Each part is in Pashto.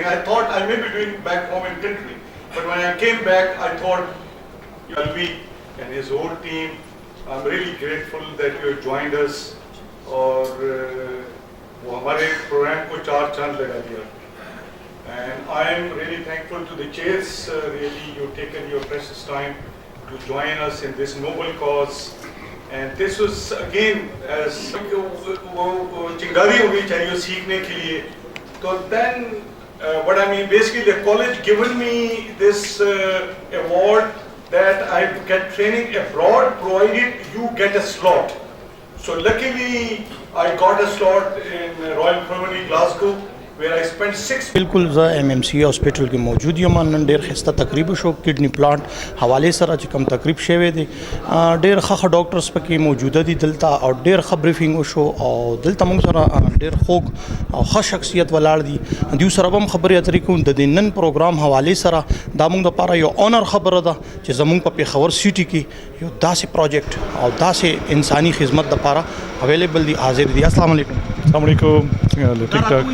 I thought I may be doing back home in country, but when I came back, I thought Alvi and his whole team, I'm really grateful that you have joined us. और वो हमारे प्रोग्राम को 4 चांद लगा दिया. And I am really thankful to the chairs. Really, you've taken your precious time to join us in this noble cause. And this was again as चिंगारी हो गई चाहिए सीखने के लिए. So then what I mean basically the college given me this award that I get training abroad provided you get a slot. So luckily I got a slot in Royal Infirmary Glasgow where I spent 6 بالکل زه MMC هاسپټل کې موجود یم. نن ډېر ښایسته تقریب شو کډنی پلانټ حوالې سره چې کوم تقریب شوی دی. ډېر ښه ډاکټرز پکې موجوده دي دلته او ډېر ښه بریفینګ وشو او دلته موږ سره ډېر خوږ او ښه شخصیت ولاړ دي. دوی سره به هم خبرې اترې کوو. د دې نن پروګرام حوالې سره دا موږ دپاره یو اونر خبره ده چې زموږ په پېښور سیټي کې یو داسې پروجیکټ او داسې انساني خدمت دپاره اویلیبل دي حاضر دي. السلام علیکم. السلام علیکم. ٹھیک ٹھاک.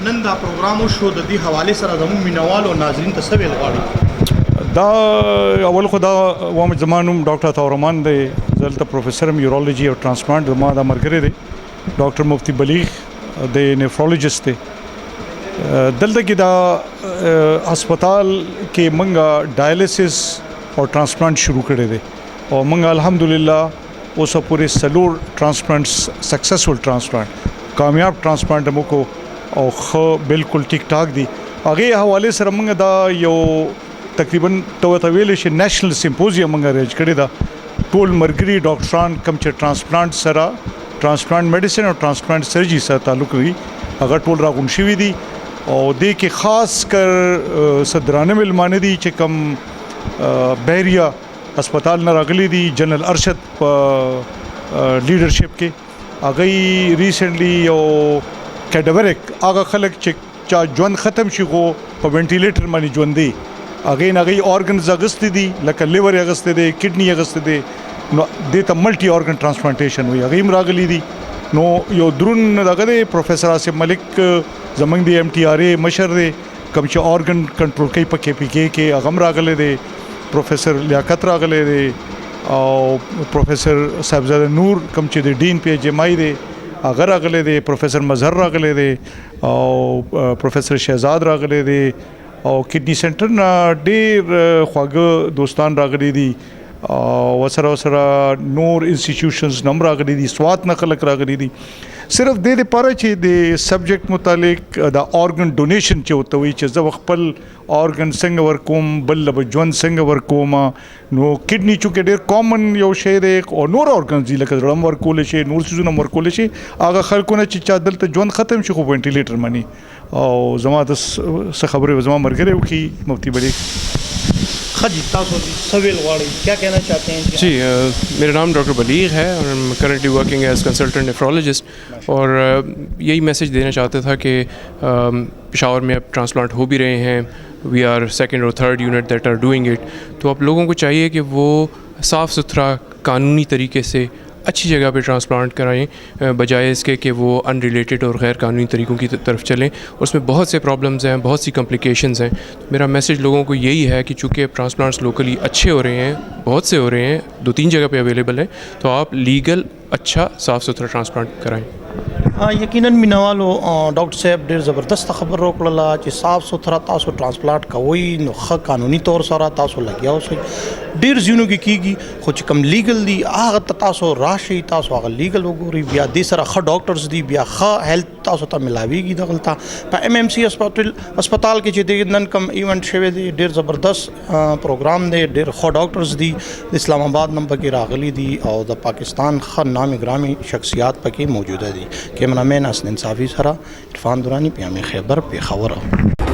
نن دا پروګرام شو د دې حواله سره زموږ مینوال او ناظرین ته څه ویل غواړي؟ دا اول خو دا وام زمانوم ډاکټر تورمان دی. دلته پروفیسر یورولوژي او ټرانسپلانټ زما د مرګري دی. ډاکټر مفتی بلیغ د نیفرولوژیست دی. دلته کې دا هسپتال کې منګه ډایلیسس او ټرانسپلانټ شروع کړی دی او منګه الحمدلله اوس پورې سلور ټرانسپلانټ سکسسفل ټرانسپلانټ کامیاب ټرانسپلانټ مو کو او خو بالکل ټیک ټاک دي. هغه حواله سره موږ دا یو تقریبا تویل شي نېشنل سمپوزیم موږ ارینج کړی دا. ټول مرګري ډاکټران کم چې ټرانسپلانټ سره ټرانسپلانټ میډیسن او ټرانسپلانټ سرجری سره تعلق لري هغه ټول راغون شوي دي او دې کې خاص کر صدرانه ملمانه دي چې کم بحریه هسپتال نه راغلي دي جنرال ارشد په لیډرشپ کې. هغه ریسنټلی یو کیډورک هغه خلک چې چا ژوند ختم شي خو په وینټیلیټر باندې ژوند دی هغه نه هغه اورګنز اغستې دي لکه لیور اغستې دي کډنی اغستې دي نو دې ته ملټي اورګن ټرانسپلانټیشن وي هغه هم راغلي دي. نو یو درون دغه دی پروفیسر آصف ملک زمنګ دی MTRA مشر دی کوم چې اورګن کنټرول کوي په KPK کې هغه هم راغلی دی. پروفیسر لیاقت راغلی دی او پروفیسر صاحبزاده نور کوم چې د ډین PHMI دی هغه راغلی دی. پروفیسر مظهر راغلی دی او پروفیسر شهزاد راغلی دی او کډنی سنټر نه ډېر خواږه دوستان راغلي دي او وسره نور انسټیټیوشنز نم راغلي دي. سوات نه خلک راغلي دي صرف دې لپاره چې د سبجیکټ متعلق د اورګن ډونیشن چې ورته وایي چې زه خپل اورګن څنګه ورکوم بل له ژوند څنګه ورکوم. نو کډنی چونکې ډېر کامن یو شی دی او نور اورګنز دي لکه زړه ورکولی شي نور څیزونه ورکولی شي هغه خلکو نه چې چا دلته ژوند ختم شي خو وینټیلیټر مني او زما د څه خبرې زما ملګری وکړي مفتی بلیغ. خجی تاسو سویل غواړي کیا کہنا چاہتے ہیں؟ جی میرا نام ڈاکٹر بلیغ ہے اور I'm currently working as consultant نیفرولوجسٹ اور یہی میسیج دینا چاہتا تھا کہ پشاور میں اب ٹرانسپلانٹ ہو بھی رہے ہیں. وی آر 2nd اور 3rd یونٹ دیٹ آر ڈوئنگ اٹ. تو آپ لوگوں کو چاہیے کہ وہ صاف ستھرا قانونی طریقے سے اچھی جگہ پہ ٹرانسپلانٹ کرائیں بجائے اس کے کہ وہ ان ریلیٹڈ اور غیر قانونی طریقوں کی طرف چلیں. اس میں بہت سے پرابلمز ہیں بہت سی کمپلیکیشنز ہیں. میرا میسیج لوگوں کو یہی ہے کہ چونکہ ٹرانسپلانٹس لوکلی اچھے ہو رہے ہیں بہت سے ہو رہے ہیں 2-3 جگہ پہ اویلیبل ہیں تو آپ لیگل اچھا صاف ستھرا ٹرانسپلانٹ کرائیں. یقیناً مینوالو ډاکټر صاحب ډېر زبردست خبر راکړله چې صاف سوتره تاسو ټرانسپلانټ کوئ نو ښه قانوني طور سره تاسو لګیا اوسئ. ډېر ځینو کې کېږي خو چې کوم لیګل دي هغه ته تاسو راشئ تاسو هغه لیګل وګورئ بیا دې سره ښه ډاکټرز دي بیا ښه هیلث تاسو ته ملاویږي دغلته په MMC هسپتال کې چې د نن کوم ایونټ شوی دی ډېر زبردست پروګرام دی ډېر ښه ډاکټرز دي د اسلام آباد نه پکې راغلي دي او د پاکستان ښه نامي ګرامي شخصیات پکې موجوده دي. کیمرامین حسن انصافی سره عرفان دورانی پیام خیبر پېښور.